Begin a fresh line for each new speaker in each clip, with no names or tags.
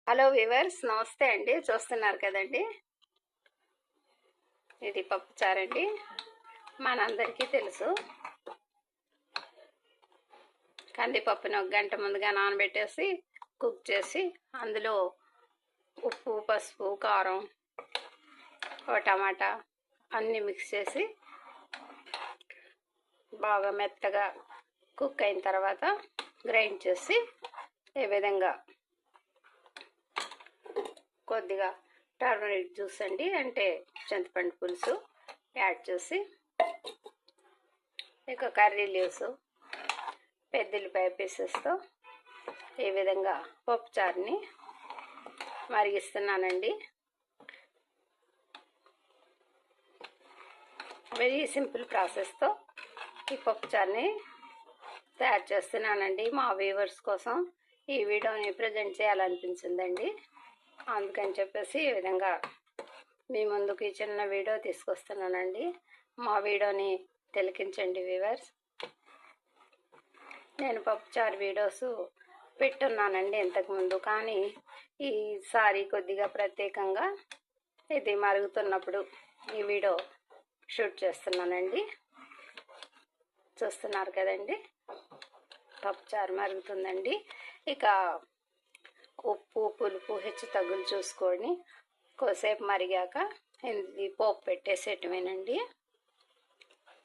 Hello viewers, నమస్తే అండి. చూస్తున్నారు కదండి, ఇది పప్పుచారు అండి. మనందరికీ తెలుసు, కందిపప్పుని 1 గంట ముందుగా నానబెట్టేసి కుక్ చేసి అందులో ఉప్పు, పసుపు, కారం, ఒక టమాటా అన్నీ మిక్స్ చేసి బాగా మెత్తగా కుక్ అయిన తర్వాత గ్రైండ్ చేసి ఈ విధంగా కొద్దిగా టర్మరిక్ జ్యూస్ అండి, అంటే చింతపండు పులుసు యాడ్ చేసి, ఇక కర్రీ లీవ్స్, పెద్దల్లిపాయ పీసెస్తో ఈ విధంగా పప్పుచారుని మరిగిస్తున్నానండి. వెరీ సింపుల్ ప్రాసెస్తో ఈ పప్పుచారుని తయారు చేస్తున్నానండి. మా వ్యూవర్స్ కోసం ఈ వీడియోని ప్రజెంట్ చేయాలనిపించిందండి. అందుకని చెప్పేసి ఈ విధంగా మీ ముందుకు ఈ చిన్న వీడియో తీసుకొస్తున్నానండి. మా వీడియోని తిలకించండి వ్యూవర్స్. నేను పప్పుచారు వీడియోస్ పెట్టున్నానండి ఇంతకుముందు, కానీ ఈసారి కొద్దిగా ప్రత్యేకంగా ఇది మరుగుతున్నప్పుడు ఈ వీడియో షూట్ చేస్తున్నానండి. చూస్తున్నారు కదండి, పప్పుచారు మరుగుతుందండి. ఇక ఉప్పు, పులుపు హెచ్చు తగ్గులు చూసుకొని కొద్దిసేపు మరిగాక ఇది పోపు పెట్టేసేయటమేనండి.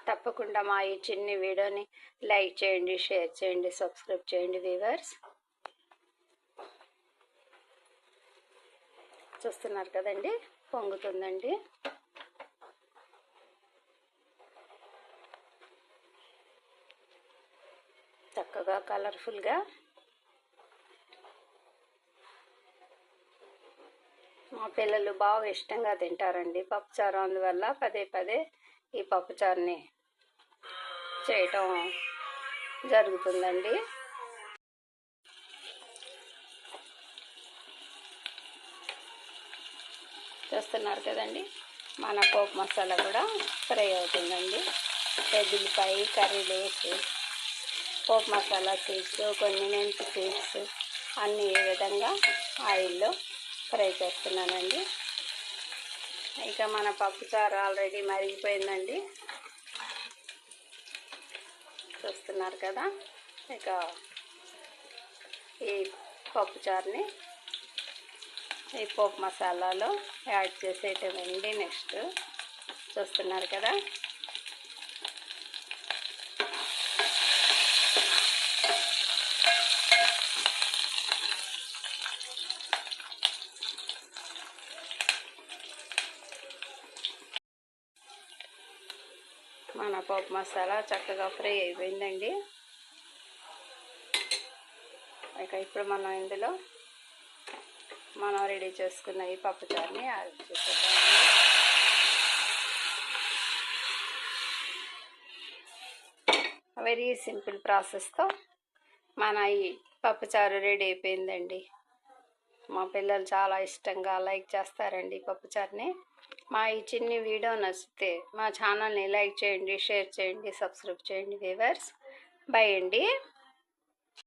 తప్పకుండా మా ఈ చిన్ని వీడియోని లైక్ చేయండి, షేర్ చేయండి, సబ్స్క్రైబ్ చేయండి వ్యూవర్స్. చూస్తున్నారు కదండి, పొంగుతుందండి. చక్కగా కలర్ఫుల్గా మా పిల్లలు బాగా ఇష్టంగా తింటారండి పప్పుచారు. అందువల్ల పదే పదే ఈ పప్పుచారుని చేయటం జరుగుతుందండి. చూస్తున్నారు కదండి, మన పోపు మసాలా కూడా ఫ్రై అవుతుందండి. పెద్దల్లిపాయ, కర్రీ లీవ్స్, పోపు మసాలా సీడ్స్, కొన్ని మెంతి సీడ్స్ అన్నీ ఈ విధంగా ఆయిల్లో ఫ్రై చేస్తున్నానండి. ఇక మన పప్పుచారు ఆల్రెడీ మరిగిపోయిందండి. చూస్తున్నారు కదా, ఇక ఈ పప్పుచారుని ఈ పోపు మసాలాలో యాడ్ చేసేయటమండి. నెక్స్ట్ చూస్తున్నారు కదా, మన పోపు మసాలా చక్కగా ఫ్రై అయిపోయిందండి. ఇక ఇప్పుడు మనం ఇందులో రెడీ చేసుకున్న ఈ పప్పుచారుని యాడ్ చేసేద్దామండి. వెరీ సింపుల్ ప్రాసెస్తో మన ఈ పప్పుచారు రెడీ అయిపోయిందండి. మా పిల్లలు చాలా ఇష్టంగా లైక్ చేస్తారండి పప్పుచారుని. మా ఈ చిన్ని వీడియో నచ్చితే మా ఛానల్ని లైక్ చేయండి, షేర్ చేయండి, సబ్స్క్రైబ్ చేయండి వ్యూవర్స్. బై అండి.